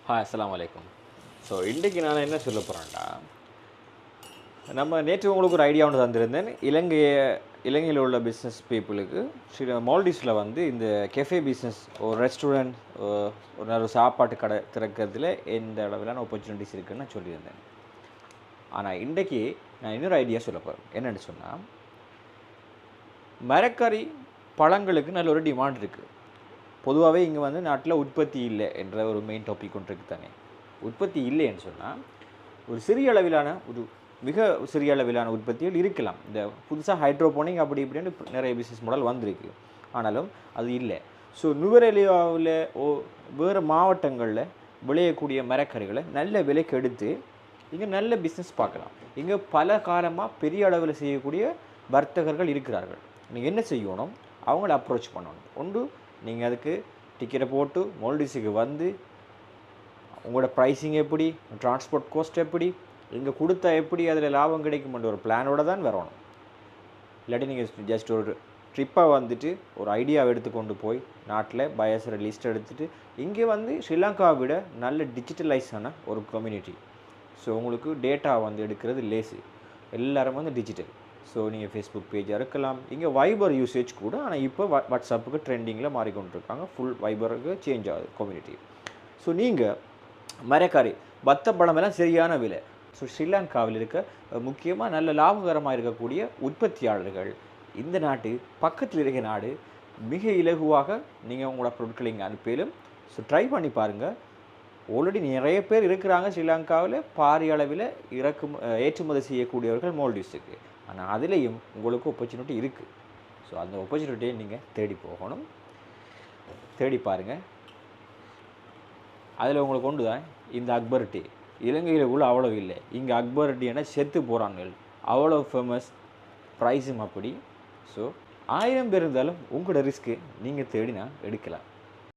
Hi அஸ்ஸலாமு அலைக்கும். So இன்றைக்கு நான் என்ன சொல்ல போகிறேன்டா, நம்ம நேற்று உங்களுக்கு ஒரு ஐடியா ஒன்று தந்திருந்தேன். இலங்கையில் உள்ள பிஸ்னஸ் பீப்புளுக்கு மால்டீவ்ஸில் வந்து இந்த கெஃபே பிஸ்னஸ், ஒரு ரெஸ்டாரண்ட், ஒரு நல்ல சாப்பாட்டு கடை திறக்கிறதுல எந்த அளவிலான ஆப்பர்ச்சுனிட்டிஸ் இருக்குதுன்னு நான் சொல்லியிருந்தேன். ஆனால் இன்றைக்கி நான் இன்னொரு ஐடியா சொல்ல போகிறேன். என்னென்னு சொன்னால், மரக்கறி பழங்களுக்கு நல்ல ஒரு டிமாண்ட் இருக்குது. பொதுவாகவே இங்கே வந்து நாட்டில் உற்பத்தி இல்லை என்ற ஒரு மெயின் டாபிக் ஒன்று இருக்குது தானே. உற்பத்தி இல்லைன்னு சொன்னால் ஒரு சிறிய அளவிலான மிக சிறிய அளவிலான உற்பத்திகள் இருக்கலாம். இந்த புதுசாக ஹைட்ரோபோனிக் அப்படி இப்படின்னு நிறைய பிஸ்னஸ் மாடல் வந்திருக்கு. ஆனாலும் அது இல்லை. ஸோ நுவரெலியாவில் வேறு மாவட்டங்களில் விளையக்கூடிய மரக்கறிகளை நல்ல விலைக்கு எடுத்து இங்கே நல்ல பிஸ்னஸ் பார்க்கலாம். இங்கே பல காலமாக பெரிய அளவில் செய்யக்கூடிய வர்த்தகர்கள் இருக்கிறார்கள். நீங்கள் என்ன செய்யணும், அவங்கள அப்ரோச் பண்ணணும். ஒன்று, நீங்கள் அதுக்கு டிக்கெட்டை போட்டு மால்டீவ்ஸுக்கு வந்து உங்களோட ப்ரைஸிங் எப்படி, டிரான்ஸ்போர்ட் காஸ்ட் எப்படி, இங்கே கொடுத்தா எப்படி அதில் லாபம் கிடைக்கும்ன்ற ஒரு பிளானோடு தான் வரணும். இல்லாட்டி நீங்கள் ஜஸ்ட் ஒரு ட்ரிப்பாக வந்துட்டு ஒரு ஐடியாவை எடுத்துக்கொண்டு போய் நாட்டில் பயசர லிஸ்ட் எடுத்துகிட்டு இங்கே வந்து ஸ்ரீலங்காவை விட நல்ல டிஜிட்டலைஸ் ஆன ஒரு கம்யூனிட்டி. ஸோ உங்களுக்கு டேட்டா வந்து எடுக்கிறது லேஸு, எல்லோரும் வந்து டிஜிட்டல். ஸோ நீங்கள் ஃபேஸ்புக் பேஜாக இருக்கலாம், இங்கே வைபர் யூசேஜ் கூட. ஆனால் இப்போ வாட்ஸ்அப்புக்கு ட்ரெண்டிங்கில் மாறிக்கொண்டிருக்காங்க. ஃபுல் வைபருக்கு சேஞ்ச் ஆகுது கம்யூனிட்டி. ஸோ நீங்கள் மரக்கறி வத்த பழமெல்லாம் சரியான விலை. ஸோ ஸ்ரீலங்காவில் இருக்க முக்கியமாக நல்ல லாபகரமாக இருக்கக்கூடிய உற்பத்தியாளர்கள் இந்த நாட்டு பக்கத்தில் இருக்கிற நாடு மிக இலகுவாக நீங்கள் உங்களோட பொருட்களை இங்கே அனுப்பிலும். ஸோ ட்ரை பண்ணி பாருங்கள். ஆல்ரெடி நிறைய பேர் இருக்கிறாங்க ஸ்ரீலங்காவில் பாரிய அளவில் ஏற்றுமதி செய்யக்கூடியவர்கள் மால்டீவ்ஸுக்கு. ஆனால் அதுலேயும் உங்களுக்கு ஆப்பர்ச்சுனிட்டி இருக்குது. ஸோ அந்த ஆப்பர்ச்சுனிட்டியை நீங்கள் தேடி போகணும், தேடி பாருங்கள். அதில் உங்களுக்கு கொண்டு தான் இந்த அக்பர் டீ. இலங்கையில் கூட அவ்வளோ இல்லை. இங்கே அக்பர் டீனா செத்து போகிறாங்க, அவ்வளோ ஃபேமஸ், ப்ரைஸும் அப்படி. ஸோ 1000 பேர் இருந்தாலும் உங்களோட ரிஸ்க்கு நீங்கள் தேடினா எடுக்கலாம்.